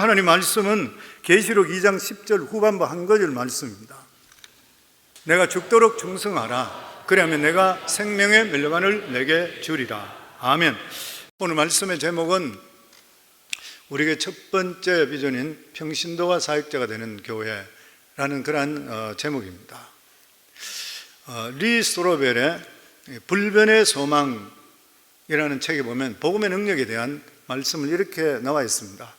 하나님 말씀은 계시록 2장 10절 후반부 한 구절 말씀입니다. 내가 죽도록 충성하라. 그리하면 내가 생명의 멸류관을 내게 주리라. 아멘. 오늘 말씀의 제목은 우리에게 첫 번째 비전인 평신도가 사역자가 되는 교회라는 그러한 제목입니다. 리 스토로벨의 불변의 소망이라는 책에 보면 복음의 능력에 대한 말씀을 이렇게 나와 있습니다.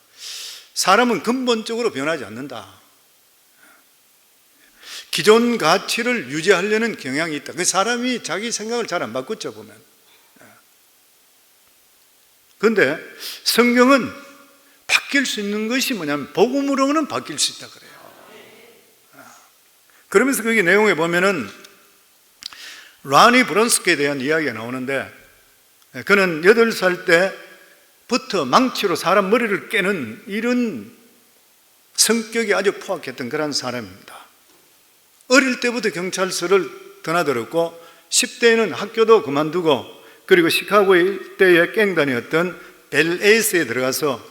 사람은 근본적으로 변하지 않는다. 기존 가치를 유지하려는 경향이 있다. 그 사람이 자기 생각을 잘 안 바꾸죠, 보면. 그런데 성경은 바뀔 수 있는 것이 뭐냐면 복음으로는 바뀔 수 있다 그래요. 그러면서 거기 내용에 보면은 라니 브론스키에 대한 이야기가 나오는데, 그는 8살 때부터 망치로 사람 머리를 깨는 이런 성격이 아주 포악했던 그런 사람입니다. 어릴 때부터 경찰서를 드나들었고 10대에는 학교도 그만두고, 그리고 시카고 일대의 갱단이었던 벨에이스에 들어가서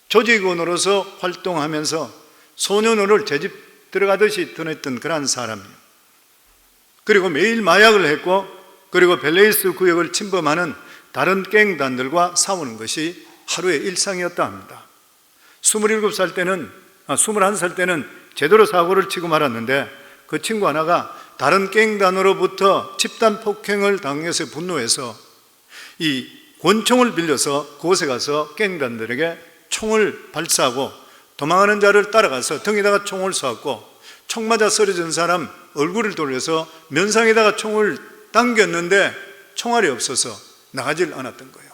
조직원으로서 활동하면서 소년원을 재집 들어가듯이 드냈던 그런 사람이에요. 그리고 매일 마약을 했고, 그리고 벨에이스 구역을 침범하는 다른 갱단들과 싸우는 것이 하루의 일상이었다 합니다. 21살 때는 제대로 사고를 치고 말았는데, 그 친구 하나가 다른 갱단으로부터 집단 폭행을 당해서 분노해서 이 권총을 빌려서 그곳에 가서 갱단들에게 총을 발사하고 도망하는 자를 따라가서 등에다가 총을 쏘았고, 총 맞아 쓰러진 사람 얼굴을 돌려서 면상에다가 총을 당겼는데 총알이 없어서 나가질 않았던 거예요.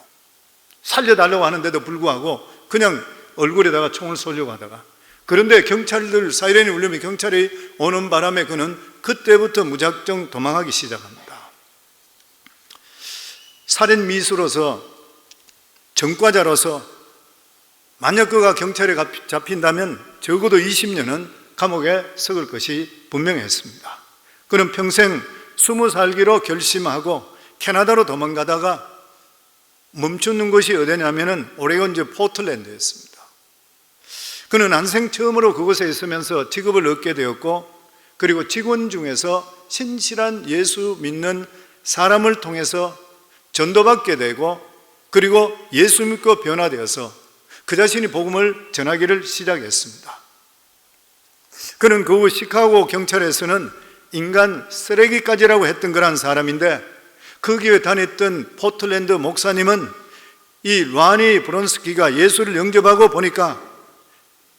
살려달라고 하는데도 불구하고 그냥 얼굴에다가 총을 쏘려고 하다가, 그런데 경찰들 사이렌이 울리면 경찰이 오는 바람에 그는 그때부터 무작정 도망하기 시작합니다. 살인 미수로서, 전과자로서 만약 그가 경찰에 잡힌다면 적어도 20년은 감옥에 썩을 것이 분명했습니다. 그는 평생 숨어 살기로 결심하고 캐나다로 도망가다가 멈추는 곳이 어디냐면은 오레곤주 포틀랜드였습니다. 그는 난생 처음으로 그곳에 있으면서 직업을 얻게 되었고, 그리고 직원 중에서 신실한 예수 믿는 사람을 통해서 전도받게 되고, 그리고 예수 믿고 변화되어서 그 자신이 복음을 전하기를 시작했습니다. 그는 그 후 시카고 경찰에서는 인간 쓰레기까지라고 했던 그런 사람인데, 그 교회 다녔던 포틀랜드 목사님은 이 라니 브론스키가 예수를 영접하고 보니까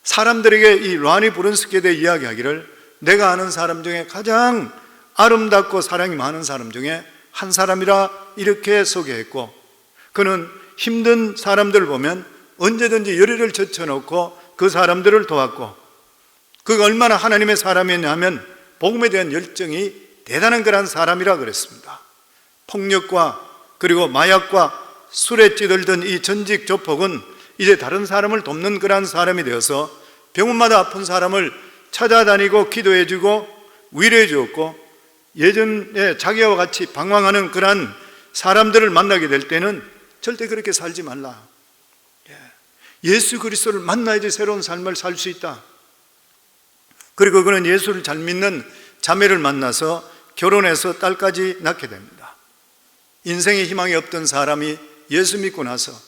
사람들에게 이 라니 브론스키에 대해 이야기하기를, 내가 아는 사람 중에 가장 아름답고 사랑이 많은 사람 중에 한 사람이라 이렇게 소개했고, 그는 힘든 사람들을 보면 언제든지 열의를 젖혀놓고 그 사람들을 도왔고, 그가 얼마나 하나님의 사람이었냐 하면 복음에 대한 열정이 대단한 그런 사람이라 그랬습니다. 폭력과 그리고 마약과 술에 찌들던 이 전직 조폭은 이제 다른 사람을 돕는 그런 사람이 되어서 병원마다 아픈 사람을 찾아다니고 기도해주고 위로해 주었고, 예전에 자기와 같이 방황하는 그런 사람들을 만나게 될 때는 절대 그렇게 살지 말라. 예수 그리스도를 만나야지 새로운 삶을 살 수 있다. 그리고 그는 예수를 잘 믿는 자매를 만나서 결혼해서 딸까지 낳게 됩니다. 인생에 희망이 없던 사람이 예수 믿고 나서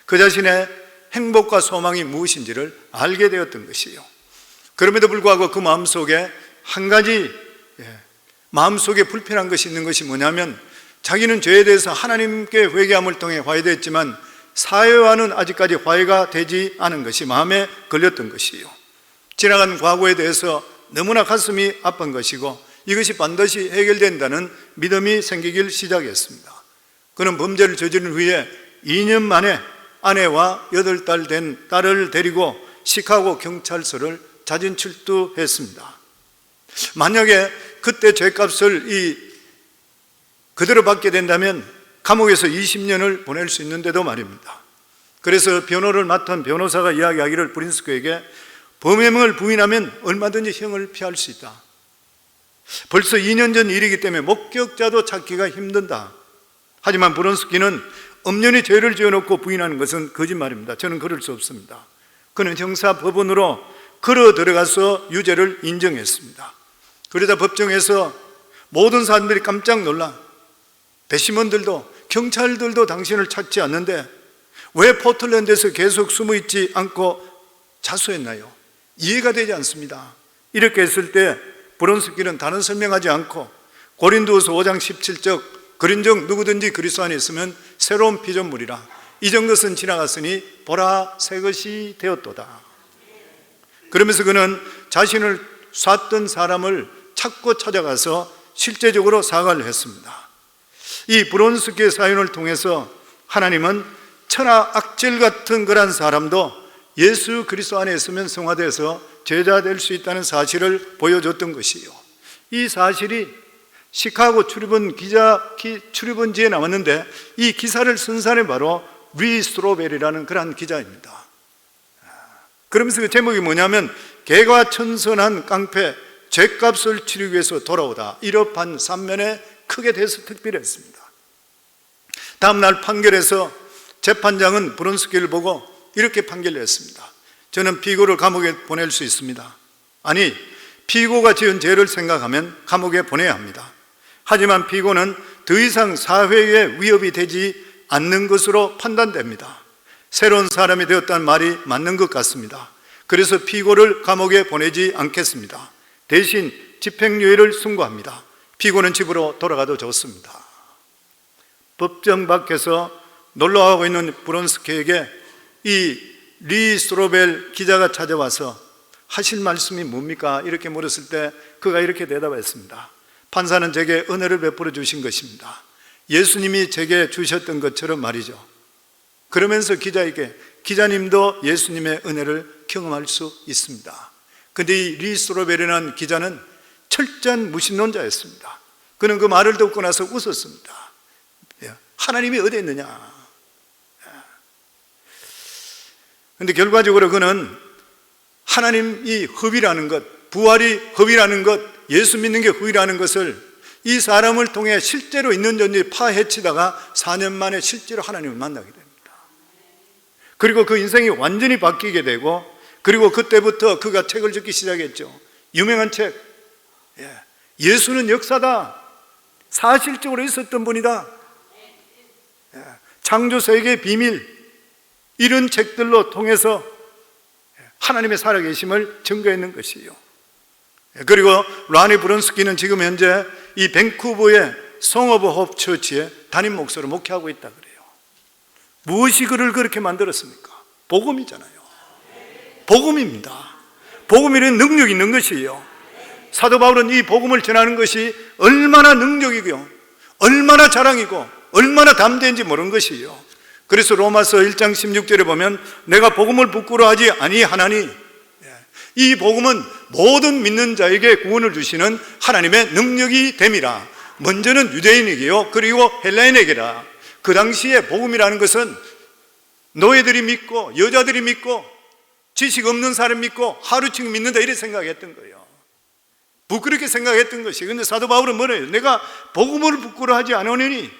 그 자신의 행복과 소망이 무엇인지를 알게 되었던 것이요. 그럼에도 불구하고 그 마음속에 한 가지 마음속에 불편한 것이 있는 것이 뭐냐면, 자기는 죄에 대해서 하나님께 회개함을 통해 화해됐지만 사회와는 아직까지 화해가 되지 않은 것이 마음에 걸렸던 것이요. 지나간 과거에 대해서 너무나 가슴이 아픈 것이고, 이것이 반드시 해결된다는 믿음이 생기길 시작했습니다. 그는 범죄를 저지른 후에 2년 만에 아내와 8달 된 딸을 데리고 시카고 경찰서를 자진 출두했습니다. 만약에 그때 죄값을 그대로 받게 된다면 감옥에서 20년을 보낼 수 있는데도 말입니다. 그래서 변호를 맡은 변호사가 이야기하기를 브린스크에게 범행을 부인하면 얼마든지 형을 피할 수 있다. 벌써 2년 전 일이기 때문에 목격자도 찾기가 힘든다. 하지만 브론스키는 엄연히 죄를 지어놓고 부인하는 것은 거짓말입니다. 저는 그럴 수 없습니다. 그는 형사법원으로 걸어 들어가서 유죄를 인정했습니다. 그러자 법정에서 모든 사람들이 깜짝 놀라, 배심원들도 경찰들도 당신을 찾지 않는데 왜 포틀랜드에서 계속 숨어 있지 않고 자수했나요? 이해가 되지 않습니다. 이렇게 했을 때 브론스키는 다른 설명하지 않고 고린도후서 5장 17절 그런즉 누구든지 그리스도 안에 있으면 새로운 피조물이라 이전 것은 지나갔으니 보라 새 것이 되었도다. 그러면서 그는 자신을 쐈던 사람을 찾고 찾아가서 실제적으로 사과를 했습니다. 이 브론스키의 사연을 통해서 하나님은 천하 악질 같은 그런 사람도 예수 그리스도 안에 있으면 성화돼서 제자 될 수 있다는 사실을 보여줬던 것이요. 이 사실이 시카고 출입원지에 나왔는데 이 기사를 쓴 사람이 바로 리 스트로벨이라는 그런 기자입니다. 그러면서 그 제목이 뭐냐면 개과천선한 깡패 죗값을 치르기 위해서 돌아오다. 1업 3면에 크게 돼서 특별했습니다. 다음날 판결에서 재판장은 브론스키를 보고 이렇게 판결을 했습니다. 저는 피고를 감옥에 보낼 수 있습니다. 아니, 피고가 지은 죄를 생각하면 감옥에 보내야 합니다. 하지만 피고는 더 이상 사회에 위협이 되지 않는 것으로 판단됩니다. 새로운 사람이 되었다는 말이 맞는 것 같습니다. 그래서 피고를 감옥에 보내지 않겠습니다. 대신 집행유예를 선고합니다. 피고는 집으로 돌아가도 좋습니다. 법정 밖에서 놀러가고 있는 브론스키에게 이 리 스트로벨 기자가 찾아와서 하실 말씀이 뭡니까? 이렇게 물었을 때 그가 이렇게 대답했습니다. 판사는 제게 은혜를 베풀어 주신 것입니다. 예수님이 제게 주셨던 것처럼 말이죠. 그러면서 기자에게 기자님도 예수님의 은혜를 경험할 수 있습니다. 그런데 이 리 스트로벨이라는 기자는 철저한 무신론자였습니다. 그는 그 말을 듣고 나서 웃었습니다. 하나님이 어디에 있느냐? 그런데 결과적으로 그는 하나님이 허위라는 것, 부활이 허위라는 것, 예수 믿는 게 허위라는 것을 이 사람을 통해 실제로 있는 존재 파헤치다가 4년 만에 실제로 하나님을 만나게 됩니다. 그리고 그 인생이 완전히 바뀌게 되고, 그리고 그때부터 그가 책을 적기 시작했죠. 유명한 책, 예수는 역사다, 사실적으로 있었던 분이다, 창조 세계의 비밀, 이런 책들로 통해서 하나님의 살아계심을 증거했는 것이에요. 그리고 라니 브론스키는 지금 현재 이 밴쿠버의 송 오브 홉 처치에 담임 목사로 목회하고 있다 그래요. 무엇이 그를 그렇게 만들었습니까? 복음이잖아요. 복음입니다. 복음이란 능력이 있는 것이에요. 사도 바울은 이 복음을 전하는 것이 얼마나 능력이고요, 얼마나 자랑이고 얼마나 담대한지 모르는 것이에요. 그래서 로마서 1장 16절에 보면 내가 복음을 부끄러워하지 아니하나니, 이 복음은 모든 믿는 자에게 구원을 주시는 하나님의 능력이 됨이라. 먼저는 유대인에게요, 그리고 헬라인에게라. 그 당시에 복음이라는 것은 노예들이 믿고 여자들이 믿고 지식 없는 사람 믿고 하루치기 믿는다, 이렇게 생각했던 거예요. 부끄럽게 생각했던 것이. 그런데 사도 바울은 뭐래요? 내가 복음을 부끄러워하지 않으니,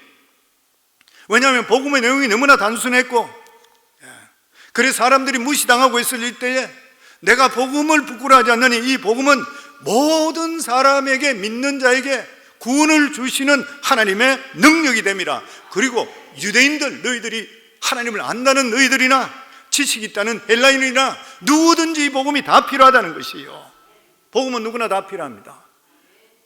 왜냐하면 복음의 내용이 너무나 단순했고, 그래서 사람들이 무시당하고 있을 때에 내가 복음을 부끄러워하지 않느니 이 복음은 모든 사람에게, 믿는 자에게 구원을 주시는 하나님의 능력이 됨이라. 그리고 유대인들, 너희들이 하나님을 안다는 너희들이나 지식이 있다는 헬라인이나 누구든지 이 복음이 다 필요하다는 것이에요. 복음은 누구나 다 필요합니다.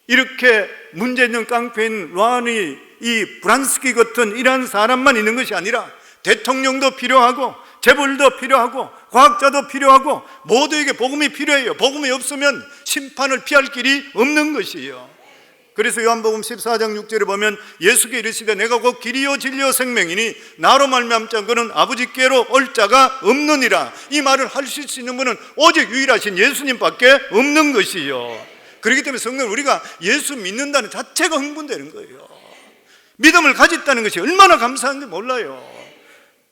이렇게 문제 있는 깡패인 라니 이 브란스키 같은 이러한 사람만 있는 것이 아니라 대통령도 필요하고 재벌도 필요하고 과학자도 필요하고 모두에게 복음이 필요해요. 복음이 없으면 심판을 피할 길이 없는 것이에요. 그래서 요한복음 14장 6절에 보면 예수께 이르시되 내가 곧 길이요 진리요 생명이니 나로 말미암지 않고는 아버지께로 올 자가 없느니라. 이 말을 하실 수 있는 분은 오직 유일하신 예수님밖에 없는 것이요. 그렇기 때문에 성도는 우리가 예수 믿는다는 자체가 흥분되는 거예요. 믿음을 가졌다는 것이 얼마나 감사한지 몰라요.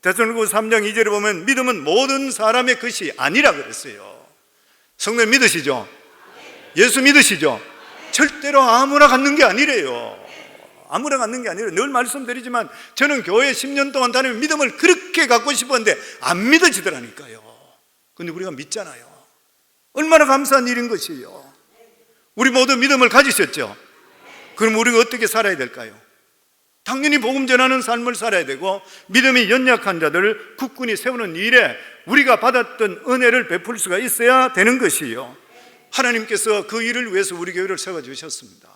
데살로니가서 3장 2절에 보면 믿음은 모든 사람의 것이 아니라 그랬어요. 성도님 믿으시죠? 예수 믿으시죠? 절대로 아무나 갖는 게 아니래요. 아무나 갖는 게 아니래요. 늘 말씀드리지만 저는 교회 10년 동안 다니면 믿음을 그렇게 갖고 싶었는데 안 믿어지더라니까요. 근데 우리가 믿잖아요. 얼마나 감사한 일인 것이에요. 우리 모두 믿음을 가지셨죠? 그럼 우리가 어떻게 살아야 될까요? 당연히 복음 전하는 삶을 살아야 되고, 믿음이 연약한 자들을 굳건히 세우는 일에 우리가 받았던 은혜를 베풀 수가 있어야 되는 것이에요. 하나님께서 그 일을 위해서 우리 교회를 세워주셨습니다.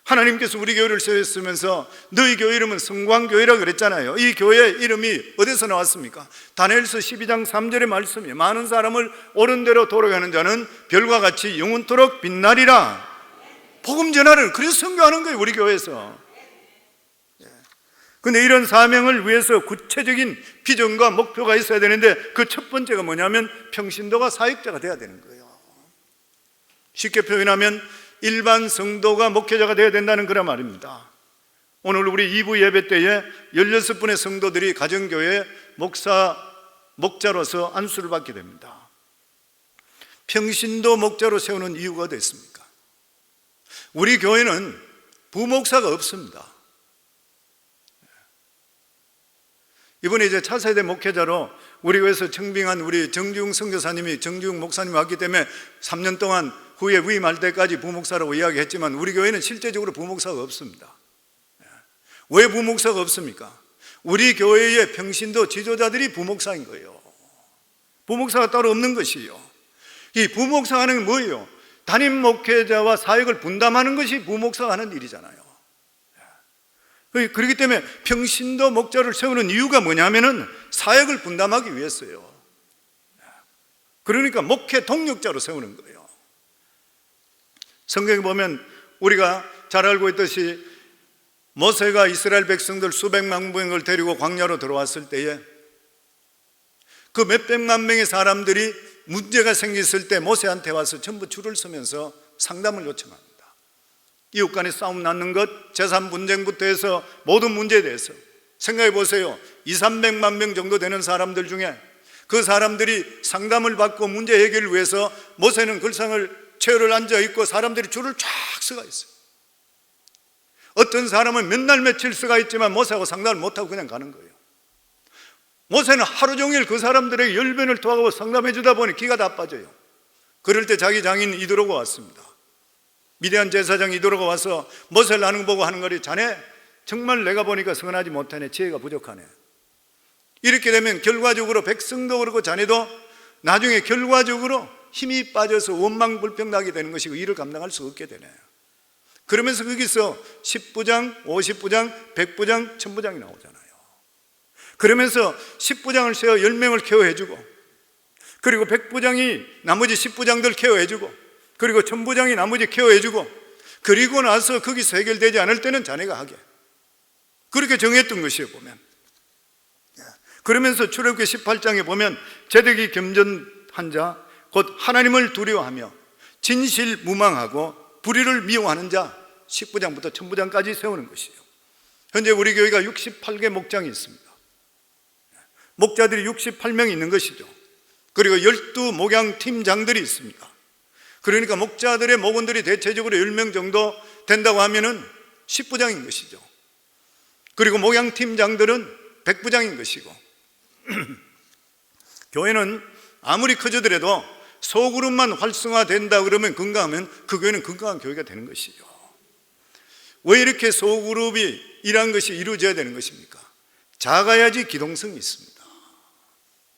하나님께서 우리 교회를 세웠으면서 너희 교회 이름은 성광교회라고 그랬잖아요. 이 교회 이름이 어디서 나왔습니까? 다니엘서 12장 3절의 말씀이에요. 많은 사람을 옳은 대로 돌아가는 자는 별과 같이 영원토록 빛나리라. 복음 전하를 그래서 선교하는 거예요, 우리 교회에서. 근데 이런 사명을 위해서 구체적인 비전과 목표가 있어야 되는데, 그 첫 번째가 뭐냐면 평신도가 사역자가 돼야 되는 거예요. 쉽게 표현하면 일반 성도가 목회자가 되어야 된다는 그런 말입니다. 오늘 우리 2부 예배 때에 16분의 성도들이 가정교회 목자로서 안수를 받게 됩니다. 평신도 목자로 세우는 이유가 어디 있습니까? 우리 교회는 부목사가 없습니다. 이번에 이제 차세대 목회자로 우리 교회에서 청빙한 우리 정지웅 선교사님이, 정지웅 목사님이 왔기 때문에 3년 동안 후에 위임할 때까지 부목사라고 이야기했지만, 우리 교회는 실제적으로 부목사가 없습니다. 왜 부목사가 없습니까? 우리 교회의 평신도 지도자들이 부목사인 거예요. 부목사가 따로 없는 것이에요. 이 부목사가 하는 게 뭐예요? 담임 목회자와 사역을 분담하는 것이 부목사가 하는 일이잖아요. 그렇기 때문에 평신도 목자를 세우는 이유가 뭐냐면은 사역을 분담하기 위해서요. 그러니까 목회 동력자로 세우는 거예요. 성경에 보면 우리가 잘 알고 있듯이 모세가 이스라엘 백성들 수백만 명을 데리고 광야로 들어왔을 때에 그 몇백만 명의 사람들이 문제가 생겼을 때 모세한테 와서 전부 줄을 서면서 상담을 요청합니다. 이웃 간에 싸움 낳는 것, 재산 분쟁부터 해서 모든 문제에 대해서 생각해 보세요. 200~300만 명 정도 되는 사람들 중에 그 사람들이 상담을 받고 문제 해결을 위해서 모세는 글상을 체어를 앉아 있고 사람들이 줄을 쫙 서가 있어요. 어떤 사람은 몇 날 며칠 서가 있지만 모세하고 상담을 못하고 그냥 가는 거예요. 모세는 하루 종일 그 사람들에게 열변을 토하고 상담해 주다 보니 기가 다 빠져요. 그럴 때 자기 장인 이도로가 왔습니다. 미디안 제사장 이도로가 와서 모세를 하는 거 보고 하는 거리, 자네 정말 내가 보니까 선하지 못하네, 지혜가 부족하네. 이렇게 되면 결과적으로 백성도 그렇고 자네도 나중에 결과적으로 힘이 빠져서 원망불평나게 되는 것이고 일을 감당할 수 없게 되네요. 그러면서 거기서 10부장, 50부장, 100부장, 1000부장이 나오잖아요. 그러면서 10부장을 세워 10명을 케어해주고, 그리고 100부장이 나머지 10부장들 케어해주고, 그리고 1000부장이 나머지 케어해주고, 그리고 나서 거기서 해결되지 않을 때는 자네가 하게, 그렇게 정했던 것이에요. 보면 그러면서 출애굽기 18장에 보면 제대기 겸전한 자, 곧 하나님을 두려워하며 진실무망하고 불의를 미워하는 자 10부장부터 1000부장까지 세우는 것이에요. 현재 우리 교회가 68개 목장이 있습니다. 목자들이 68명이 있는 것이죠. 그리고 12 목양팀장들이 있습니다. 그러니까 목자들의 목원들이 대체적으로 10명 정도 된다고 하면은 10부장인 것이죠. 그리고 목양팀장들은 100부장인 것이고 교회는 아무리 커져더라도 소그룹만 활성화된다 그러면 건강하면 그 교회는 건강한 교회가 되는 것이죠. 왜 이렇게 소그룹이 이러한 것이 이루어져야 되는 것입니까? 작아야지 기동성이 있습니다.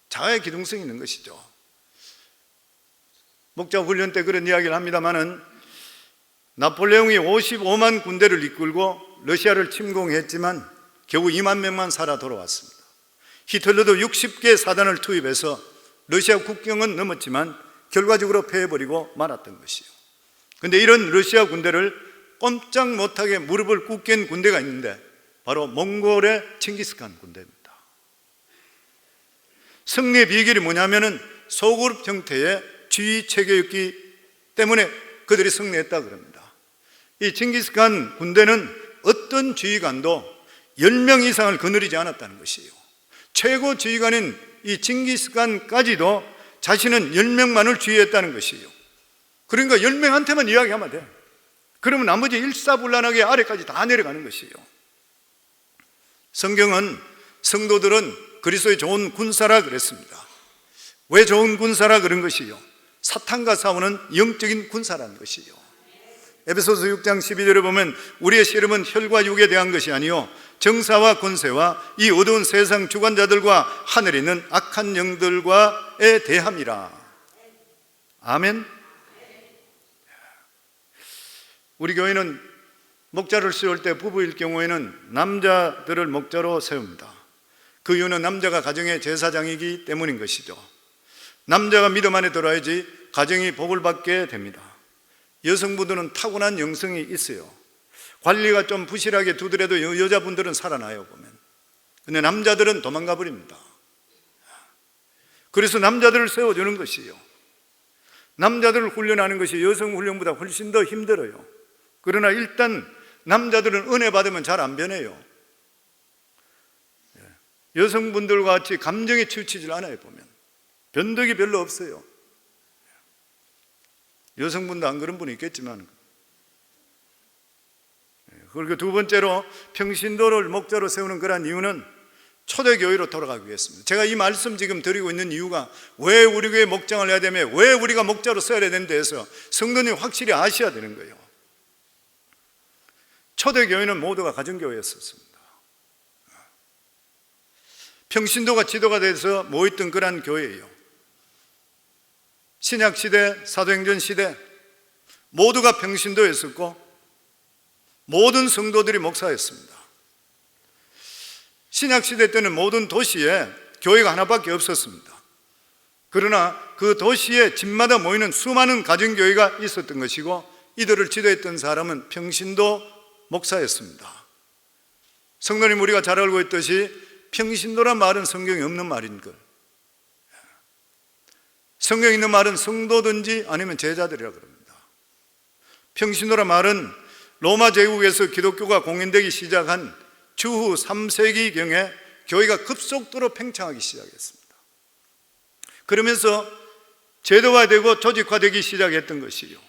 작아야 기동성이 있는 것이죠. 목자 훈련 때 그런 이야기를 합니다마는 나폴레옹이 55만 군대를 이끌고 러시아를 침공했지만 겨우 2만 명만 살아 돌아왔습니다. 히틀러도 60개 사단을 투입해서 러시아 국경은 넘었지만 결과적으로 패해버리고 말았던 것이에요. 그런데 이런 러시아 군대를 꼼짝 못하게 무릎을 꿇긴 군대가 있는데 바로 몽골의 칭기스칸 군대입니다. 승리의 비결이 뭐냐면은 소그룹 형태의 지휘 체계였기 때문에 그들이 승리했다 그럽니다. 이 칭기스칸 군대는 어떤 지휘관도 10명 이상을 거느리지 않았다는 것이에요. 최고 지휘관인 이 칭기스칸까지도 자신은 10명만을 지휘했다는 것이에요. 그러니까 10명한테만 이야기하면 돼. 그러면 나머지 일사불란하게 아래까지 다 내려가는 것이에요. 성경은 성도들은 그리스도의 좋은 군사라 그랬습니다. 왜 좋은 군사라 그런 것이요? 사탄과 싸우는 영적인 군사라는 것이요. 에베소서 6장 12절에 보면 우리의 씨름은 혈과 육에 대한 것이 아니요 정사와 권세와 이 어두운 세상 주관자들과 하늘에 있는 악한 영들과에 대함이라. 아멘. 우리 교회는 목자를 세울 때 부부일 경우에는 남자들을 목자로 세웁니다. 그 이유는 남자가 가정의 제사장이기 때문인 것이죠. 남자가 믿음 안에 들어야지 가정이 복을 받게 됩니다. 여성분들은 타고난 영성이 있어요. 관리가 좀 부실하게 두더라도 여자분들은 살아나요 보면. 근데 남자들은 도망가 버립니다. 그래서 남자들을 세워주는 것이요, 남자들을 훈련하는 것이 여성 훈련보다 훨씬 더 힘들어요. 그러나 일단 남자들은 은혜 받으면 잘 안 변해요. 여성분들과 같이 감정에 치우치질 않아요 보면. 변덕이 별로 없어요. 여성분도 안 그런 분이 있겠지만. 그리고 두 번째로 평신도를 목자로 세우는 그런 이유는 초대교회로 돌아가기 위해서입니다. 제가 이 말씀 지금 드리고 있는 이유가 왜 우리 교회 목장을 해야 되며 왜 우리가 목자로 써야 되는데 해서 성도님 확실히 아셔야 되는 거예요. 초대교회는 모두가 가정교회였었습니다. 평신도가 지도가 돼서 모였던 그런 교회예요. 신약시대, 사도행전 시대 모두가 평신도였었고 모든 성도들이 목사였습니다. 신약시대 때는 모든 도시에 교회가 하나밖에 없었습니다. 그러나 그 도시의 집마다 모이는 수많은 가정교회가 있었던 것이고 이들을 지도했던 사람은 평신도 목사였습니다. 성도님, 우리가 잘 알고 있듯이 평신도란 말은 성경에 없는 말인걸. 성경에 있는 말은 성도든지 아니면 제자들이라 그럽니다. 평신도란 말은 로마 제국에서 기독교가 공인되기 시작한 주후 3세기경에 교회가 급속도로 팽창하기 시작했습니다. 그러면서 제도화되고 조직화되기 시작했던 것이요,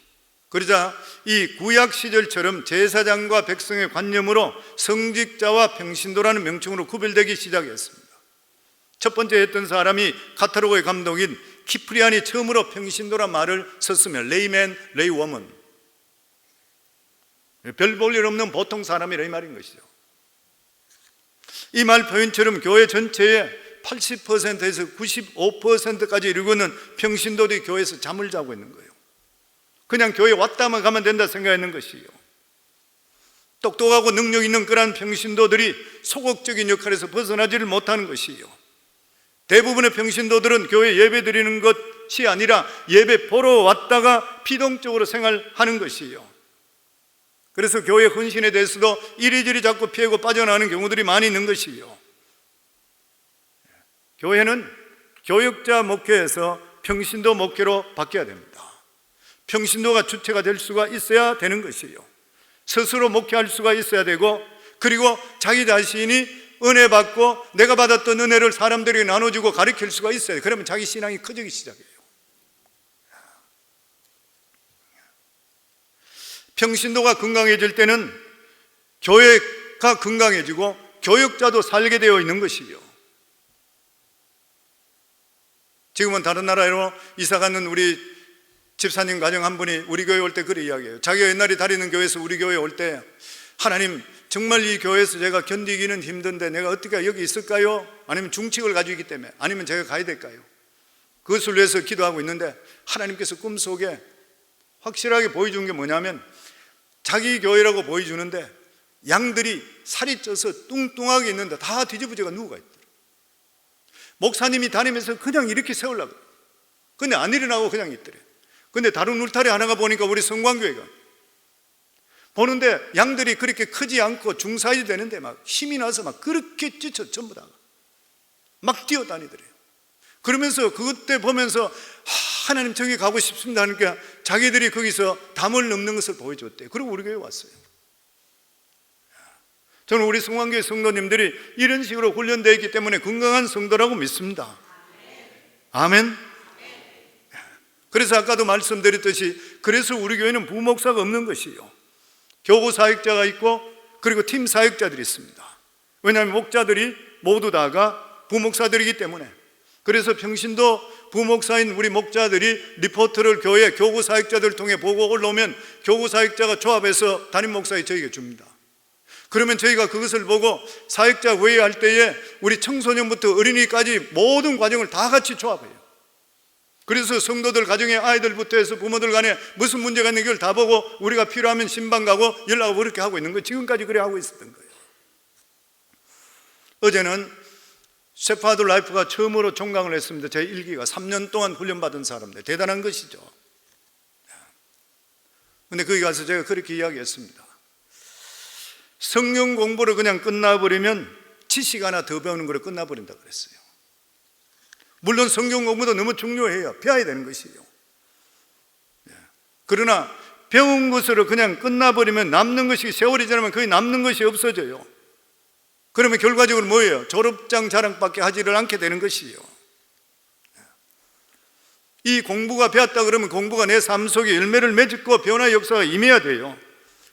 그러자 이 구약 시절처럼 제사장과 백성의 관념으로 성직자와 평신도라는 명칭으로 구별되기 시작했습니다. 첫 번째 했던 사람이 카타로그의 감독인 키프리안이 처음으로 평신도란 말을 썼으며 레이맨, 레이워먼, 별 볼 일 없는 보통 사람이라 이 말인 것이죠. 이 말 표현처럼 교회 전체의 80%에서 95%까지 이르고는 평신도들이 교회에서 잠을 자고 있는 거예요. 그냥 교회 왔다만 가면 된다 생각했는 것이요, 똑똑하고 능력 있는 그러한 평신도들이 소극적인 역할에서 벗어나지를 못하는 것이요, 대부분의 평신도들은 교회 예배 드리는 것이 아니라 예배 보러 왔다가 비동적으로 생활하는 것이요, 그래서 교회 헌신에 대해서도 이리저리 자꾸 피하고 빠져나가는 경우들이 많이 있는 것이요. 교회는 교역자 목회에서 평신도 목회로 바뀌어야 됩니다. 평신도가 주체가 될 수가 있어야 되는 것이요, 스스로 목회할 수가 있어야 되고, 그리고 자기 자신이 은혜 받고 내가 받았던 은혜를 사람들에게 나눠주고 가르칠 수가 있어야 돼요. 그러면 자기 신앙이 커지기 시작해요. 평신도가 건강해질 때는 교회가 건강해지고 교역자도 살게 되어 있는 것이요, 지금은 다른 나라로 이사가는 우리 집사님 가정 한 분이 우리 교회 올 때 그렇게 이야기해요. 자기가 옛날에 다니는 교회에서 우리 교회에 올 때, 하나님 정말 이 교회에서 제가 견디기는 힘든데 내가 어떻게 여기 있을까요? 아니면 중칙을 가지고 있기 때문에, 아니면 제가 가야 될까요? 그것을 위해서 기도하고 있는데 하나님께서 꿈속에 확실하게 보여준 게 뭐냐면, 자기 교회라고 보여주는데 양들이 살이 쪄서 뚱뚱하게 있는데 다 뒤집어져가 누워가 있더라고요. 목사님이 다니면서 그냥 이렇게 세우려고, 근데 안 일어나고 그냥 있더래요. 근데 다른 울타리 하나가 보니까 우리 성광교회가 보는데 양들이 그렇게 크지 않고 중사이 되는데 막 힘이 나서 막 그렇게 찢어 전부 다 막 뛰어다니더래요. 그러면서 그때 보면서 하나님 저기 가고 싶습니다 하니까 자기들이 거기서 담을 넘는 것을 보여줬대요. 그리고 우리 교회 왔어요. 저는 우리 성광교회 성도님들이 이런 식으로 훈련되어 있기 때문에 건강한 성도라고 믿습니다. 아멘. 그래서 아까도 말씀드렸듯이, 그래서 우리 교회는 부목사가 없는 것이요, 교부 사역자가 있고 그리고 팀 사역자들이 있습니다. 왜냐하면 목자들이 모두 다가 부목사들이기 때문에. 그래서 평신도 부목사인 우리 목자들이 리포트를 교회 교구 사역자들을 통해 보고 올라오면 교구 사역자가 조합해서 담임 목사에 저에게 줍니다. 그러면 저희가 그것을 보고 사역자 회의할 때에 우리 청소년부터 어린이까지 모든 과정을 다 같이 조합해요. 그래서 성도들 가정의 아이들부터 해서 부모들 간에 무슨 문제가 있는 걸 다 보고 우리가 필요하면 신방 가고 연락하고 그렇게 하고 있는 거예요. 지금까지 그래 하고 있었던 거예요. 어제는 셰파드 라이프가 처음으로 종강을 했습니다. 제 1기가 3년 동안 훈련받은 사람들, 대단한 것이죠. 그런데 거기 가서 제가 그렇게 이야기했습니다. 성경 공부를 그냥 끝나버리면 지식 하나 더 배우는 거로 끝나버린다 그랬어요. 물론 성경 공부도 너무 중요해요. 배워야 되는 것이에요. 그러나 배운 것으로 그냥 끝나버리면 남는 것이, 세월이 지나면 거의 남는 것이 없어져요. 그러면 결과적으로 뭐예요? 졸업장 자랑밖에 하지를 않게 되는 것이에요. 이 공부가 배웠다 그러면 공부가 내 삶 속에 열매를 맺고 변화의 역사가 임해야 돼요.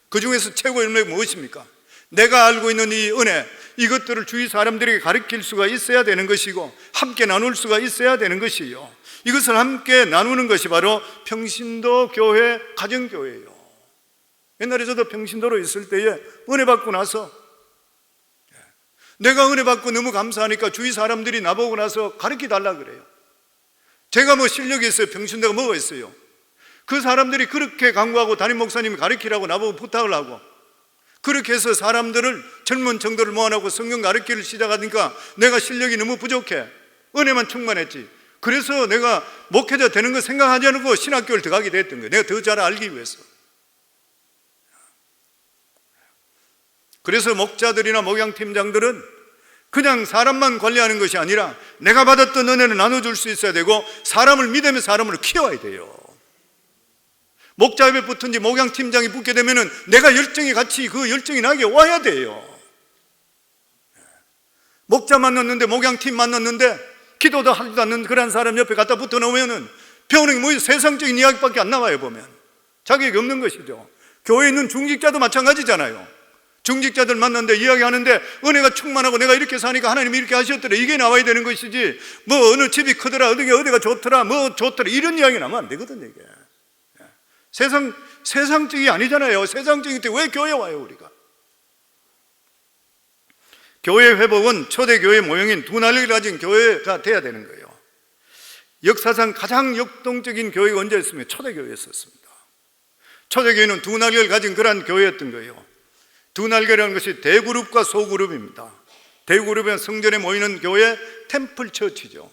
그 중에서 최고의 열매가 무엇입니까? 내가 알고 있는 이 은혜, 이것들을 주위 사람들에게 가르칠 수가 있어야 되는 것이고 함께 나눌 수가 있어야 되는 것이요. 이것을 함께 나누는 것이 바로 평신도 교회, 가정교회예요. 옛날에 저도 평신도로 있을 때에 은혜 받고 나서 내가 은혜 받고 너무 감사하니까 주위 사람들이 나보고 나서 가르쳐 달라 그래요. 제가 뭐 실력이 있어요? 평신도가 뭐가 있어요? 그 사람들이 그렇게 강구하고 담임 목사님이 가르치라고 나보고 부탁을 하고 그렇게 해서 사람들을, 젊은 정도를 모아놓고 성경 가르치기를 시작하니까 내가 실력이 너무 부족해. 은혜만 충만했지. 그래서 내가 목회자 되는 거 생각하지 않고 신학교를 들어가게 됐던 거예요. 내가 더 잘 알기 위해서. 그래서 목자들이나 목양팀장들은 그냥 사람만 관리하는 것이 아니라 내가 받았던 은혜를 나눠줄 수 있어야 되고 사람을 믿으며 사람을 키워야 돼요. 목자협에 붙은지 목양팀장이 붙게 되면 내가 열정이 같이 그 열정이 나게 와야 돼요. 목자 만났는데 목양팀 만났는데 기도도 하지도 않는 그런 사람 옆에 갖다 붙어 놓으면 배우는 게 뭐 세상적인 이야기밖에 안 나와요. 보면 자격이 없는 것이죠. 교회에 있는 중직자도 마찬가지잖아요. 중직자들 만났는데 이야기하는데 은혜가 충만하고 내가 이렇게 사니까 하나님이 이렇게 하셨더라, 이게 나와야 되는 것이지 뭐 어느 집이 크더라, 어디가 좋더라, 뭐 좋더라 이런 이야기 나면 안 되거든. 이게 세상적이 아니잖아요. 세상적일 때 왜 교회 와요 우리가? 교회 회복은 초대교회 모형인 두 날개를 가진 교회가 돼야 되는 거예요. 역사상 가장 역동적인 교회가 언제였으면 초대교회였습니다. 초대교회는 두 날개를 가진 그러한 교회였던 거예요. 두 날개라는 것이 대그룹과 소그룹입니다. 대그룹은 성전에 모이는 교회, 템플 처치죠.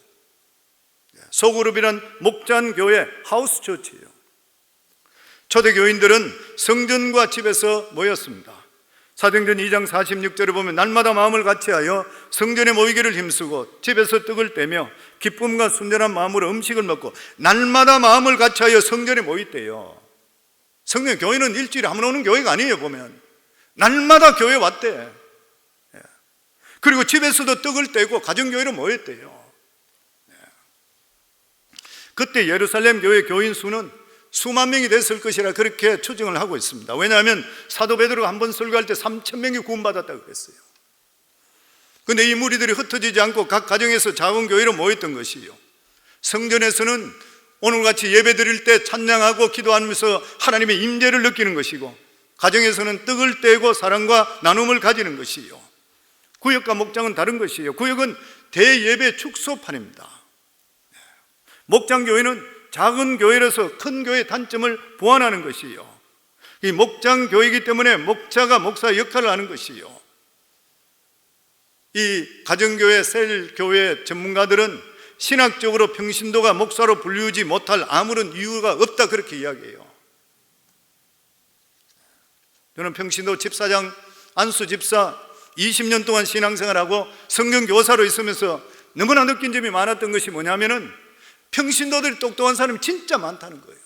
소그룹이란 목자한 교회, 하우스 처치예요. 초대교인들은 성전과 집에서 모였습니다. 사도행전 2장 46절에 보면 날마다 마음을 같이하여 성전에 모이기를 힘쓰고 집에서 떡을 떼며 기쁨과 순전한 마음으로 음식을 먹고 날마다 마음을 같이하여 성전에 모였대요. 성전 교회는 일주일에 한 번 오는 교회가 아니에요. 보면 날마다 교회 왔대. 그리고 집에서도 떡을 떼고 가정교회로 모였대요. 그때 예루살렘 교회 교인 수는 수만 명이 됐을 것이라 그렇게 추정을 하고 있습니다. 왜냐하면 사도 베드로가 한 번 설교할 때 3,000명이 구원받았다고 그랬어요. 그런데 이 무리들이 흩어지지 않고 각 가정에서 작은 교회로 모였던 것이요. 성전에서는 오늘같이 예배 드릴 때 찬양하고 기도하면서 하나님의 임재를 느끼는 것이고 가정에서는 떡을 떼고 사랑과 나눔을 가지는 것이요. 구역과 목장은 다른 것이에요. 구역은 대예배 축소판입니다. 목장교회는 작은 교회로서 큰 교회의 단점을 보완하는 것이요. 이 목장 교회이기 때문에 목자가 목사의 역할을 하는 것이요. 이 가정교회, 셀교회 전문가들은 신학적으로 평신도가 목사로 불리우지 못할 아무런 이유가 없다 그렇게 이야기해요. 저는 평신도 집사장 안수 집사 20년 동안 신앙생활하고 성경교사로 있으면서 너무나 느낀 점이 많았던 것이 뭐냐면은 평신도들이 똑똑한 사람이 진짜 많다는 거예요.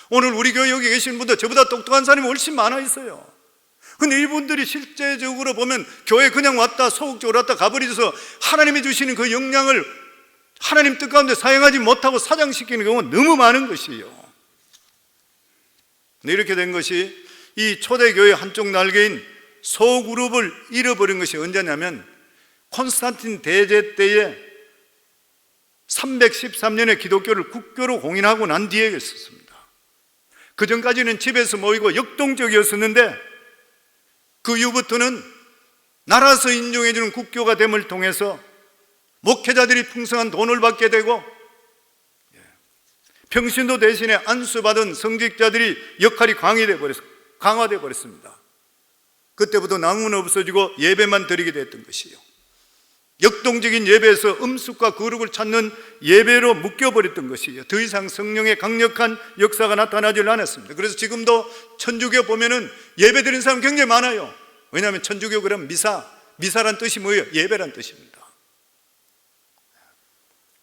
오늘 우리 교회 여기 계신 분들 저보다 똑똑한 사람이 훨씬 많아 있어요. 근데 이분들이 실제적으로 보면 교회 그냥 왔다 소극적으로 왔다 가버리셔서 하나님이 주시는 그 역량을 하나님 뜻 가운데 사용하지 못하고 사장시키는 경우가 너무 많은 것이에요. 이렇게 된 것이 이 초대교회 한쪽 날개인 소그룹을 잃어버린 것이 언제냐면 콘스탄틴 대제 때에 313년에 기독교를 국교로 공인하고 난 뒤에 있었습니다. 그 전까지는 집에서 모이고 역동적이었었는데 그 이후부터는 나라에서 인정해주는 국교가 됨을 통해서 목회자들이 풍성한 돈을 받게 되고 평신도 대신에 안수받은 성직자들이 역할이 강화되어 버렸습니다. 그때부터 낭은 없어지고 예배만 드리게 됐던 것이요, 역동적인 예배에서 음습과 거룩을 찾는 예배로 묶여버렸던 것이요, 더 이상 성령의 강력한 역사가 나타나질 않았습니다. 그래서 지금도 천주교 보면은 예배 드리는 사람 굉장히 많아요. 왜냐하면 천주교 그럼 미사란 뜻이 뭐예요? 예배란 뜻입니다.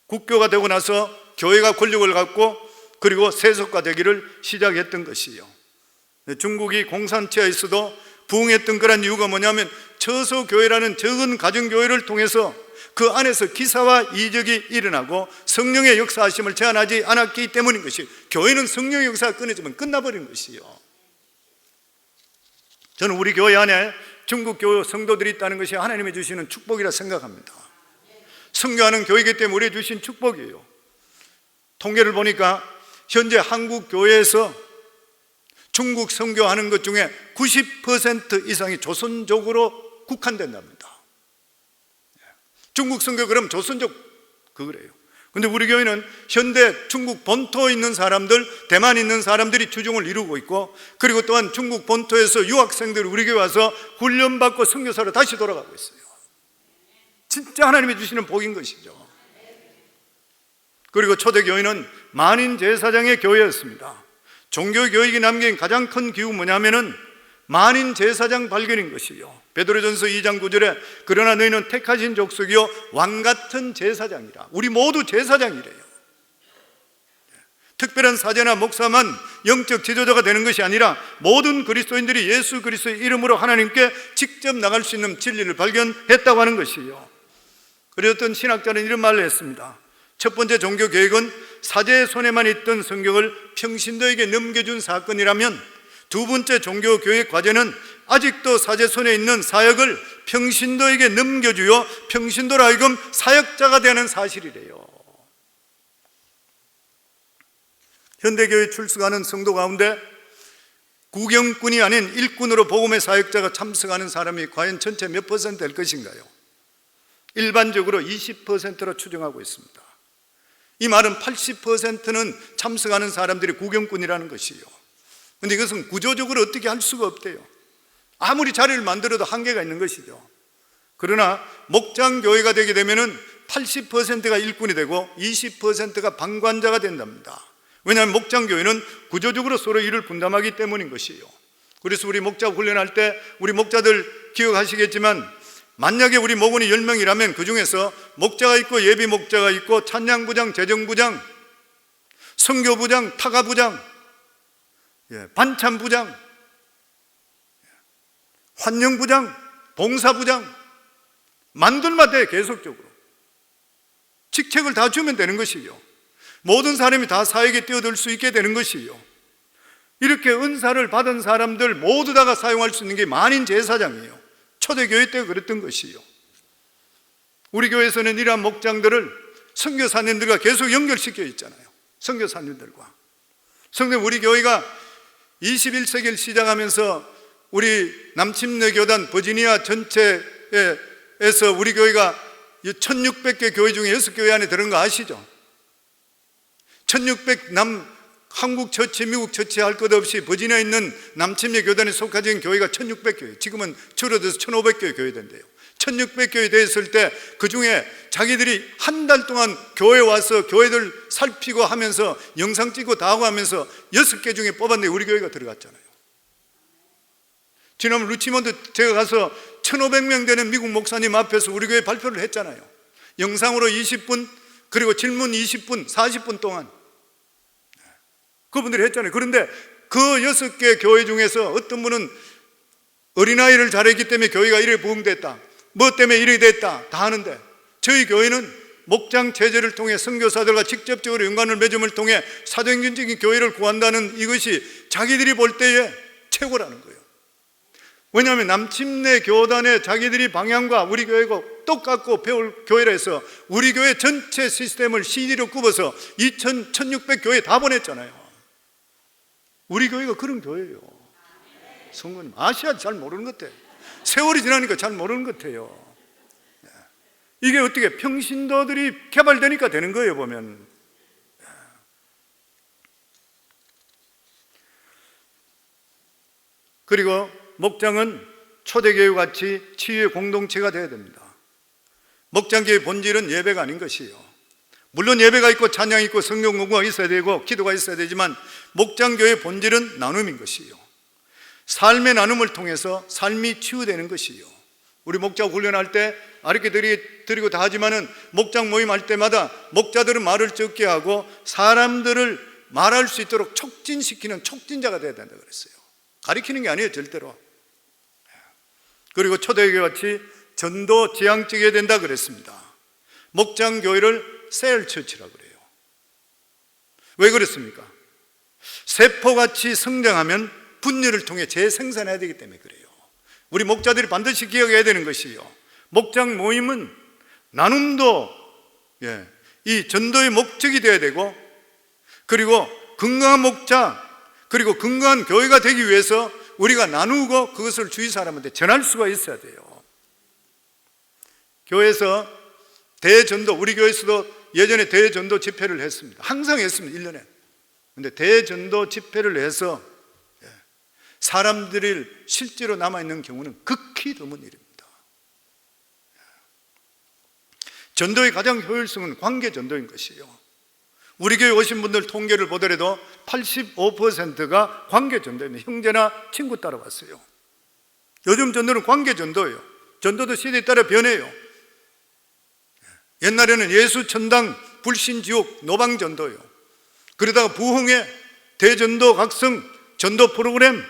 국교가 되고 나서 교회가 권력을 갖고 그리고 세속화되기를 시작했던 것이요, 중국이 공산치하에서도 부흥했던 그런 이유가 뭐냐면 처소교회라는 적은 가정교회를 통해서 그 안에서 기사와 이적이 일어나고 성령의 역사하심을 제한하지 않았기 때문인 것이, 교회는 성령의 역사가 끊어지면 끝나버린 것이요. 저는 우리 교회 안에 중국교 성도들이 있다는 것이 하나님이 주시는 축복이라 생각합니다. 선교하는 교회이기 때문에 우리에게 주신 축복이에요. 통계를 보니까 현재 한국 교회에서 중국 선교하는 것 중에 90% 이상이 조선족으로 국한된답니다. 중국 선교 그럼 조선족 그거래요. 근데 우리 교회는 현대 중국 본토에 있는 사람들, 대만에 있는 사람들이 주종을 이루고 있고, 그리고 또한 중국 본토에서 유학생들이 우리 교회 와서 훈련받고 선교사로 다시 돌아가고 있어요. 진짜 하나님이 주시는 복인 것이죠. 그리고 초대교회는 만인 제사장의 교회였습니다. 종교교육이 남긴 가장 큰 기후 뭐냐면은 만인 제사장 발견인 것이요, 베드로전서 2장 9절에 그러나 너희는 택하신 족속이요 왕같은 제사장이라. 우리 모두 제사장이래요. 특별한 사제나 목사만 영적 지도자가 되는 것이 아니라 모든 그리스도인들이 예수 그리스도의 이름으로 하나님께 직접 나갈 수 있는 진리를 발견했다고 하는 것이요. 그래서 어떤 신학자는 이런 말을 했습니다. 첫 번째 종교 계획은 사제의 손에만 있던 성경을 평신도에게 넘겨준 사건이라면, 두 번째 종교 교육 과제는 아직도 사제 손에 있는 사역을 평신도에게 넘겨주어 평신도로 하여금 사역자가 되는 사실이래요. 현대교회 출석하는 성도 가운데 구경꾼이 아닌 일꾼으로 복음의 사역자가 참석하는 사람이 과연 전체 몇 퍼센트 될 것인가요? 일반적으로 20%로 추정하고 있습니다. 이 말은 80%는 참석하는 사람들이 구경꾼이라는 것이에요. 그런데 이것은 구조적으로 어떻게 할 수가 없대요. 아무리 자리를 만들어도 한계가 있는 것이죠. 그러나 목장교회가 되게 되면 80%가 일꾼이 되고 20%가 방관자가 된답니다. 왜냐하면 목장교회는 구조적으로 서로 일을 분담하기 때문인 것이에요. 그래서 우리 목자 훈련할 때 우리 목자들 기억하시겠지만, 만약에 우리 목원이 10명이라면 그 중에서 목자가 있고 예비 목자가 있고 찬양부장, 재정부장, 선교부장, 타가부장, 반찬부장, 환영부장, 봉사부장 만들마다 계속적으로 직책을 다 주면 되는 것이요, 모든 사람이 다 사역에 뛰어들 수 있게 되는 것이요, 이렇게 은사를 받은 사람들 모두 다가 사용할 수 있는 게 만인 제사장이에요. 초대교회 때 그랬던 것이요. 우리 교회에서는 이러한 목장들을 선교사님들과 계속 연결시켜 있잖아요. 선교사님들과. 성도, 우리 교회가 21세기를 시작하면서 우리 남침내 교단 버지니아 전체에서 우리 교회가 1600개 교회 중에 6교회 안에 들은 거 아시죠? 1600 한국 처치, 미국 처치 할 것 없이 버지니아에 있는 남침내 교단에 속하진 교회가 1600교회, 지금은 줄어들어서 1500교회 교회된대요. 1600교회 됐을 때 그 중에 자기들이 한 달 동안 교회 와서 교회들 살피고 하면서 영상 찍고 다 하고 하면서 6개 중에 뽑았는데 우리 교회가 들어갔잖아요. 지난번 루치몬드 제가 가서 1500명 되는 미국 목사님 앞에서 우리 교회 발표를 했잖아요. 영상으로 20분, 그리고 질문 20분, 40분 동안 그분들이 했잖아요. 그런데 그 6개 교회 중에서 어떤 분은 어린아이를 잘했기 때문에 교회가 이래 부흥됐다, 뭐 때문에 이래 됐다 다 하는데, 저희 교회는 목장 체제를 통해 선교사들과 직접적으로 연관을 맺음을 통해 사도행전적인 교회를 구한다는 이것이 자기들이 볼 때에 최고라는 거예요. 왜냐하면 남침내 교단의 자기들이 방향과 우리 교회가 똑같고 배울 교회라 해서 우리 교회 전체 시스템을 CD로 굽어서 1600교회 다 보냈잖아요. 우리 교회가 그런 교회예요. 성도님, 아시아 잘 모르는 것 같아요. 세월이 지나니까 잘 모르는 것 같아요. 이게 어떻게 평신도들이 개발되니까 되는 거예요, 보면. 그리고 목장은 초대교회 같이 치유의 공동체가 되어야 됩니다. 목장교회의 본질은 예배가 아닌 것이에요. 물론 예배가 있고 찬양이 있고 성경 공부가 있어야 되고 기도가 있어야 되지만 목장교회의 본질은 나눔인 것이에요. 삶의 나눔을 통해서 삶이 치유되는 것이에요. 우리 목자 훈련할 때 아르게 드리고 다 하지만은 목장 모임 할 때마다 목자들은 말을 적게 하고 사람들을 말할 수 있도록 촉진시키는 촉진자가 되어야 된다고 그랬어요. 가리키는 게 아니에요, 절대로. 그리고 초대교회 같이 전도 지향적이어야 된다 그랬습니다. 목장교회를 셀처치라고 그래요. 왜 그렇습니까? 세포같이 성장하면 분열을 통해 재생산해야 되기 때문에 그래요. 우리 목자들이 반드시 기억해야 되는 것이요, 목장 모임은 나눔도 이 전도의 목적이 되어야 되고, 그리고 건강한 목자, 그리고 건강한 교회가 되기 위해서 우리가 나누고 그것을 주위 사람한테 전할 수가 있어야 돼요. 교회에서 대전도, 우리 교회에서도 예전에 대전도 집회를 했습니다. 항상 했습니다, 1년에. 그런데 대전도 집회를 해서 사람들이 실제로 남아있는 경우는 극히 드문 일입니다. 전도의 가장 효율성은 관계 전도인 것이에요. 우리 교회 오신 분들 통계를 보더라도 85%가 관계 전도입니다. 형제나 친구 따라 왔어요. 요즘 전도는 관계 전도예요. 전도도 시대에 따라 변해요. 옛날에는 예수 천당, 불신 지옥, 노방 전도예요. 그러다가 부흥회, 대전도 각성, 전도 프로그램,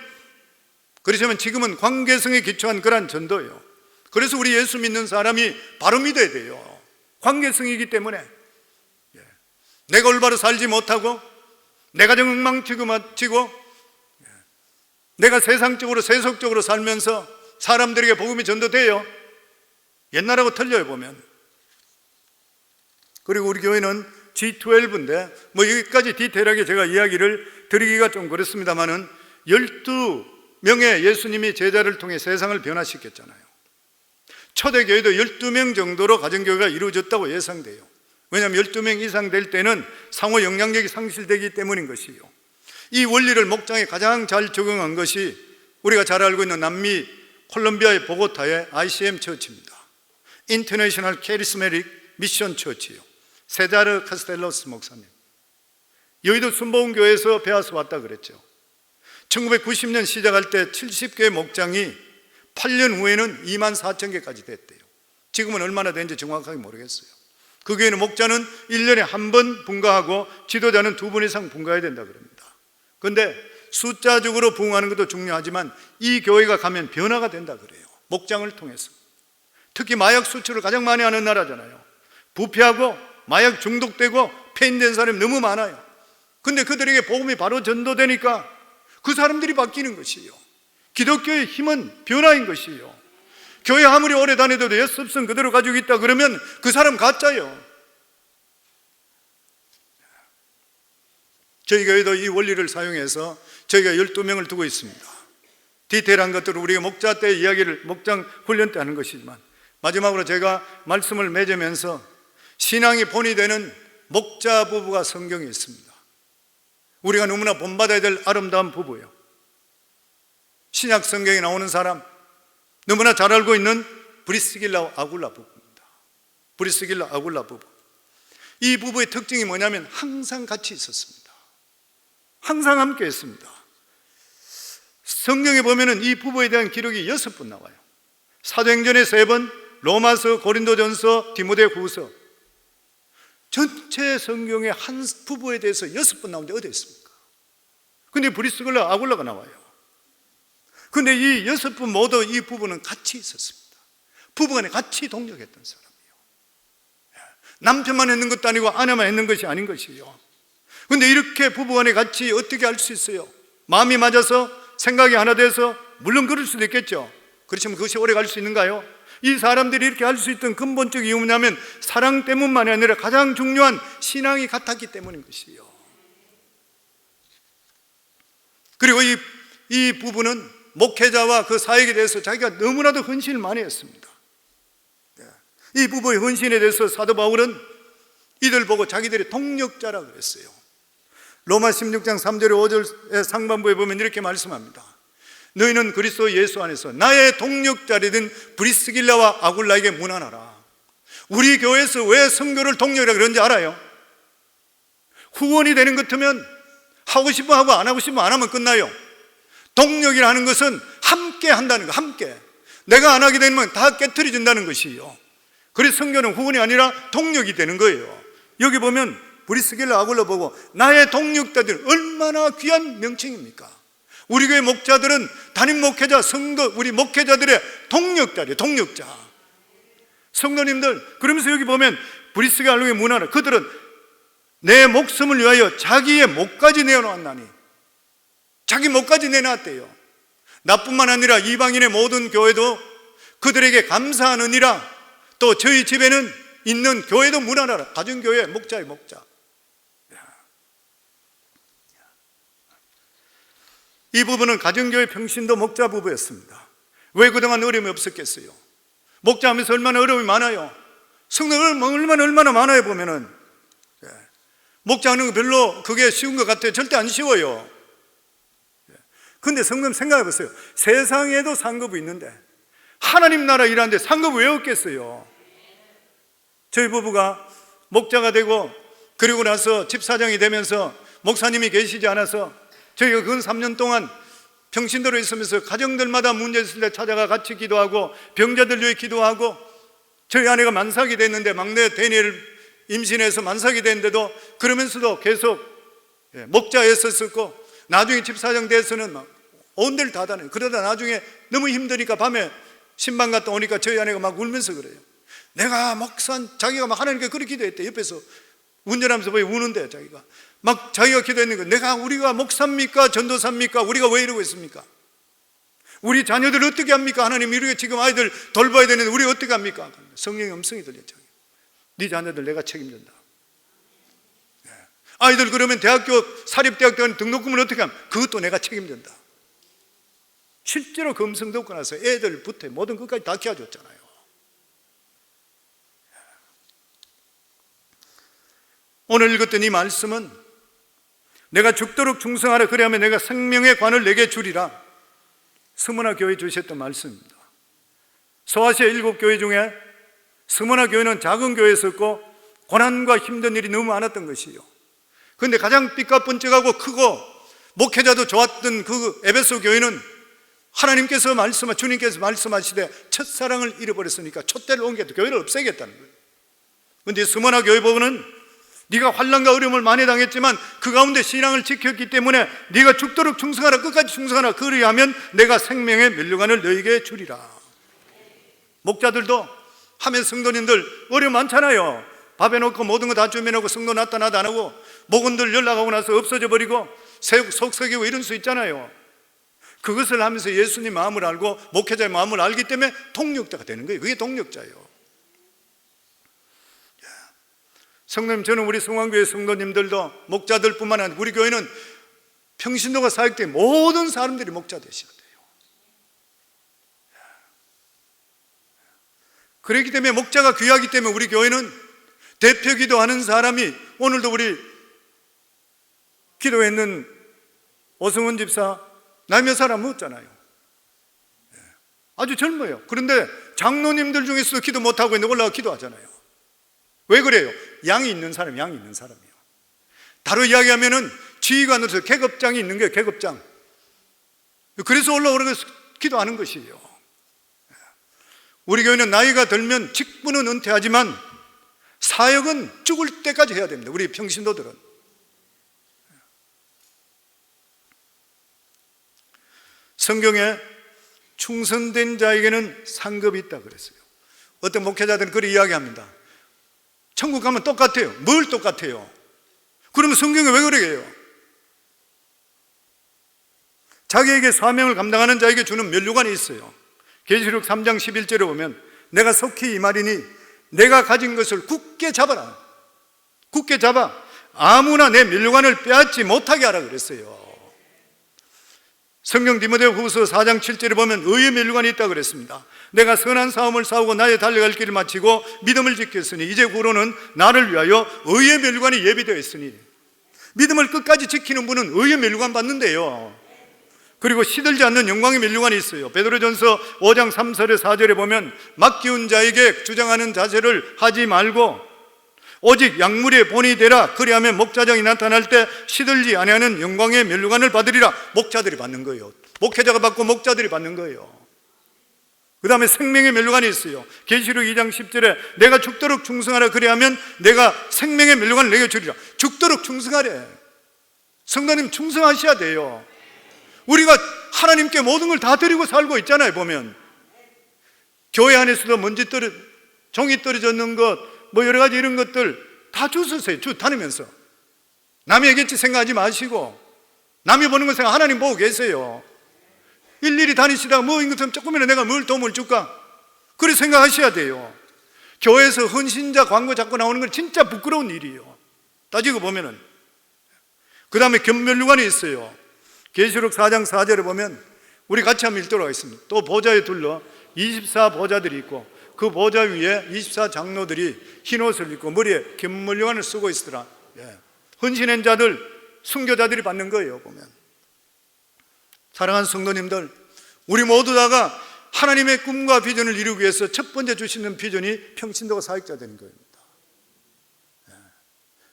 그렇지만 지금은 관계성에 기초한 그러한 전도예요. 그래서 우리 예수 믿는 사람이 바로 믿어야 돼요. 관계성이기 때문에. 내가 올바로 살지 못하고 내 가정 엉망지고 내가 세상적으로 세속적으로 살면서 사람들에게 복음이 전도돼요? 옛날하고 틀려요, 보면. 그리고 우리 교회는 G12인데 뭐 여기까지 디테일하게 제가 이야기를 드리기가 좀 그렇습니다만은 12명의 예수님이 제자를 통해 세상을 변화시켰잖아요. 초대교회도 12명 정도로 가정교회가 이루어졌다고 예상돼요. 왜냐하면 12명 이상 될 때는 상호 영향력이 상실되기 때문인 것이요. 이 원리를 목장에 가장 잘 적용한 것이 우리가 잘 알고 있는 남미 콜롬비아의 보고타의 ICM 처치입니다. 인터내셔널 캐리스메릭 미션 처치요. 세자르 카스텔로스 목사님. 여의도 순복음교회에서 배워서 왔다 그랬죠. 1990년 시작할 때 70개의 목장이 8년 후에는 24,000개까지 됐대요. 지금은 얼마나 되는지 정확하게 모르겠어요. 그 교회는 목자는 1년에 한 번 분가하고 지도자는 2번 이상 분가해야 된다 그럽니다. 그런데 숫자적으로 부흥하는 것도 중요하지만 이 교회가 가면 변화가 된다 그래요. 목장을 통해서. 특히 마약 수출을 가장 많이 하는 나라잖아요. 부패하고 마약 중독되고 폐인된 사람이 너무 많아요. 그런데 그들에게 복음이 바로 전도되니까 그 사람들이 바뀌는 것이에요. 기독교의 힘은 변화인 것이에요. 교회 아무리 오래 다녀도 예습성 그대로 가지고 있다 그러면 그 사람 가짜예요. 저희 교회도 이 원리를 사용해서 저희가 12명을 두고 있습니다. 디테일한 것들을 우리가 목자 때 이야기를 목장 훈련 때 하는 것이지만, 마지막으로 제가 말씀을 맺으면서 신앙이 본이 되는 목자 부부가 성경에 있습니다. 우리가 너무나 본받아야 될 아름다운 부부예요. 신약 성경에 나오는 사람, 너무나 잘 알고 있는 브리스길라 아굴라 부부입니다. 브리스길라 아굴라 부부. 이 부부의 특징이 뭐냐면 항상 같이 있었습니다. 항상 함께 했습니다. 성경에 보면은 이 부부에 대한 기록이 6번 나와요. 사도행전에 3번, 로마서, 고린도전서, 디모데후서. 전체 성경에 한 부부에 대해서 6번 나오는데 어디 있습니까? 근데 브리스길라 아굴라가 나와요. 근데 이 6분 모두 이 부부는 같이 있었습니다. 부부간에 같이 동력했던 사람이에요. 남편만 했는 것도 아니고 아내만 했는 것이 아닌 것이에요. 근데 이렇게 부부간에 같이 어떻게 할 수 있어요? 마음이 맞아서 생각이 하나 돼서, 물론 그럴 수도 있겠죠. 그렇지만 그것이 오래 갈 수 있는가요? 이 사람들이 이렇게 할 수 있던 근본적 이유는 뭐냐면 사랑 때문만이 아니라 가장 중요한 신앙이 같았기 때문인 것이에요. 그리고 이 부부는 목회자와 그 사역에 대해서 자기가 너무나도 헌신을 많이 했습니다. 이 부부의 헌신에 대해서 사도 바울은 이들 보고 자기들의 동력자라고 그랬어요. 로마 16장 3절에 5절 상반부에 보면 이렇게 말씀합니다. 너희는 그리스도 예수 안에서 나의 동력자리된 브리스길라와 아굴라에게 문안하라. 우리 교회에서 왜 선교를 동력이라 그런지 알아요? 후원이 되는 것 같으면 하고 싶으면 하고 안 하고 싶으면 안 하면 끝나요. 동력이라는 것은 함께 한다는 거, 함께. 내가 안 하게 되면 다 깨트려진다는 것이에요. 그래서 선교는 후원이 아니라 동력이 되는 거예요. 여기 보면 브리스길라 아굴라 보고 나의 동력자들, 얼마나 귀한 명칭입니까? 우리 교회 목자들은 담임 목회자, 성도, 우리 목회자들의 동력자리에요. 동력자. 성도님들, 그러면서 여기 보면 브리스길라 아굴라의 문화를, 그들은 내 목숨을 위하여 자기의 목까지 내어놓았나니, 자기 목까지 내놨대요. 나뿐만 아니라 이방인의 모든 교회도 그들에게 감사하느니라. 또 저희 집에는 있는 교회도 문안하라. 가정교회 목자의 목자. 이 부부는 가정교회 평신도 목자 부부였습니다. 왜 그동안 어려움이 없었겠어요? 목자하면서 얼마나 어려움이 많아요. 성도는 얼마나 많아요. 보면은 목자하는 거 별로 그게 쉬운 것 같아요. 절대 안 쉬워요. 근데 성도님 생각해 보세요. 세상에도 상급이 있는데 하나님 나라 일하는데 상급이 왜 없겠어요? 저희 부부가 목자가 되고 그리고 나서 집사장이 되면서 목사님이 계시지 않아서 저희가 근 3년 동안 평신도로 있으면서 가정들마다 문제 있을 때 찾아가 같이 기도하고 병자들 위해 기도하고, 저희 아내가 만삭이 됐는데 막내 데니엘을 임신해서 만삭이 됐는데도 그러면서도 계속 목자였었고, 나중에 집사장 돼서는 막 온 데를 다 다녀요. 그러다 나중에 너무 힘드니까 밤에 신방 갔다 오니까 저희 아내가 막 울면서 그래요. 내가 목사, 자기가 막 하나님께 그렇게 기도했대. 옆에서 운전하면서 보여 우는데 자기가 막 자기가 기도했는 거, 우리가 목사입니까? 전도사입니까? 우리가 왜 이러고 있습니까? 우리 자녀들 어떻게 합니까? 하나님 이렇게 지금 아이들 돌봐야 되는데 우리 어떻게 합니까? 성령의 음성이 들렸죠. 네 자녀들 내가 책임진다. 아이들 그러면 대학교 사립대학교 등록금을 어떻게 하면 그것도 내가 책임진다. 실제로 그 음성 듣고 나서 애들부터 모든 것까지 다 키워줬잖아요. 오늘 읽었던 이 말씀은 내가 죽도록 충성하라, 그래야면 내가 생명의 관을 내게 주리라. 스무나 교회 주셨던 말씀입니다. 소아시아 7교회 중에 스무나 교회는 작은 교회였었고 고난과 힘든 일이 너무 많았던 것이에요. 그런데 가장 삐까뻔쩍하고 크고 목회자도 좋았던 그 에베소 교회는 하나님께서 주님께서 말씀하시되 첫사랑을 잃어버렸으니까 촛대를 옮겨도 교회를 없애겠다는 거예요. 그런데 스무나 교회 보고는 네가 환난과 어려움을 많이 당했지만 그 가운데 신앙을 지켰기 때문에 네가 죽도록 충성하라, 끝까지 충성하라. 그리하면 내가 생명의 면류관을 너에게 주리라. 목자들도 하면 성도님들 어려움 많잖아요. 밥 해놓고 모든 거 다 준비해놓고 성도 나타나도 안 하고 목원들 연락하고 나서 없어져 버리고 속 썩이고 이런 수 있잖아요. 그것을 하면서 예수님 마음을 알고 목회자의 마음을 알기 때문에 동력자가 되는 거예요. 그게 동력자예요. 성도님, 저는 우리 성황교회 성도님들도 목자들뿐만 아니라 우리 교회는 평신도가 사역돼 모든 사람들이 목자 되셔야 돼요. 그렇기 때문에 목자가 귀하기 때문에 우리 교회는 대표 기도하는 사람이, 오늘도 우리 기도했는 오승훈 집사 나이 몇 살 안 먹었잖아요. 아주 젊어요. 그런데 장로님들 중에서도 기도 못하고 있는데 올라가 기도하잖아요. 왜 그래요? 양이 있는 사람이요. 다루 이야기하면은 지휘관으로서 계급장이 있는 거예요. 계급장. 그래서 올라오려고 기도하는 것이에요. 우리 교회는 나이가 들면 직분은 은퇴하지만 사역은 죽을 때까지 해야 됩니다. 우리 평신도들은. 성경에 충성된 자에게는 상급이 있다 그랬어요. 어떤 목회자들은 그렇게 이야기합니다. 천국 가면 똑같아요. 뭘 똑같아요? 그러면 성경에 왜 그러게 해요? 자기에게 사명을 감당하는 자에게 주는 면류관이 있어요. 계시록 3장 11절에 보면 내가 속히 이 말이니 내가 가진 것을 굳게 잡아라. 굳게 잡아 아무나 내 면류관을 빼앗지 못하게 하라 그랬어요. 성경 디모데후서 4장 7절에 보면 의의 면류관이 있다고 그랬습니다. 내가 선한 싸움을 싸우고 나의 달려갈 길을 마치고 믿음을 지켰으니 이제 후로는 나를 위하여 의의 면류관이 예비되어 있으니, 믿음을 끝까지 지키는 분은 의의 면류관 받는데요. 그리고 시들지 않는 영광의 면류관이 있어요. 베드로전서 5장 3절에 4절에 보면 맡기운 자에게 주장하는 자세를 하지 말고 오직 약물의 본이 되라. 그리하면 목자장이 나타날 때 시들지 아니하는 영광의 면류관을 받으리라. 목자들이 받는 거예요. 목회자가 받고 목자들이 받는 거예요. 그 다음에 생명의 면류관이 있어요. 계시록 2장 10절에 내가 죽도록 충성하라. 그리하면 내가 생명의 면류관을 내게 주리라. 죽도록 충성하래. 성도님 충성하셔야 돼요. 우리가 하나님께 모든 걸 다 드리고 살고 있잖아요. 보면 교회 안에서도 먼지 종이 떨어졌는 것, 뭐 여러 가지 이런 것들 다 주셨어요. 주 다니면서 남이 얘기했지 생각하지 마시고, 남이 보는 거 생각, 하나님 보고 계세요. 일일이 다니시다가 뭐 이것처럼 조금이라도 내가 뭘 도움을 줄까, 그렇게 생각하셔야 돼요. 교회에서 헌신자 광고 자꾸 나오는 건 진짜 부끄러운 일이에요. 따지고 보면은. 그 다음에 견면류관이 있어요. 계시록 4장 4절에 보면 우리 같이 한번 읽도록 하겠습니다. 또 보좌에 둘러 24보좌들이 있고 그 보좌 위에 24장로들이 흰 옷을 입고 머리에 견면류관을 쓰고 있으더라. 헌신한 자들, 순교자들이 받는 거예요. 보면 사랑하는 성도님들, 우리 모두 다가 하나님의 꿈과 비전을 이루기 위해서 첫 번째 주시는 비전이 평신도 사역자 되는 겁니다.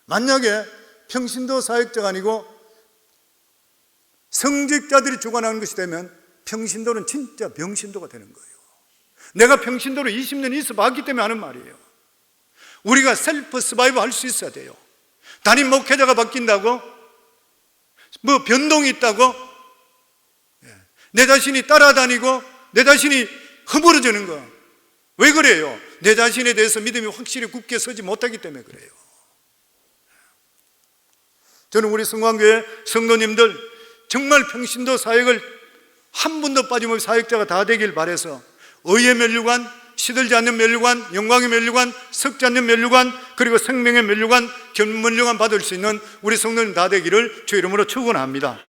만약에 평신도 사역자가 아니고 성직자들이 주관하는 것이 되면 평신도는 진짜 병신도가 되는 거예요. 내가 평신도를 20년 있어 봤기 때문에 하는 말이에요. 우리가 셀프 서바이브 할 수 있어야 돼요. 담임 목회자가 바뀐다고? 뭐 변동이 있다고? 내 자신이 따라다니고 내 자신이 허물어지는 거. 왜 그래요? 내 자신에 대해서 믿음이 확실히 굳게 서지 못하기 때문에 그래요. 저는 우리 성광교회 성도님들 정말 평신도 사역을 한 분도 빠짐없이 사역자가 다 되길 바라서 의의 면류관, 시들지 않는 면류관, 영광의 면류관, 썩지 않는 면류관, 그리고 생명의 면류관, 견면류관 받을 수 있는 우리 성도님 다 되기를 주 이름으로 축원합니다.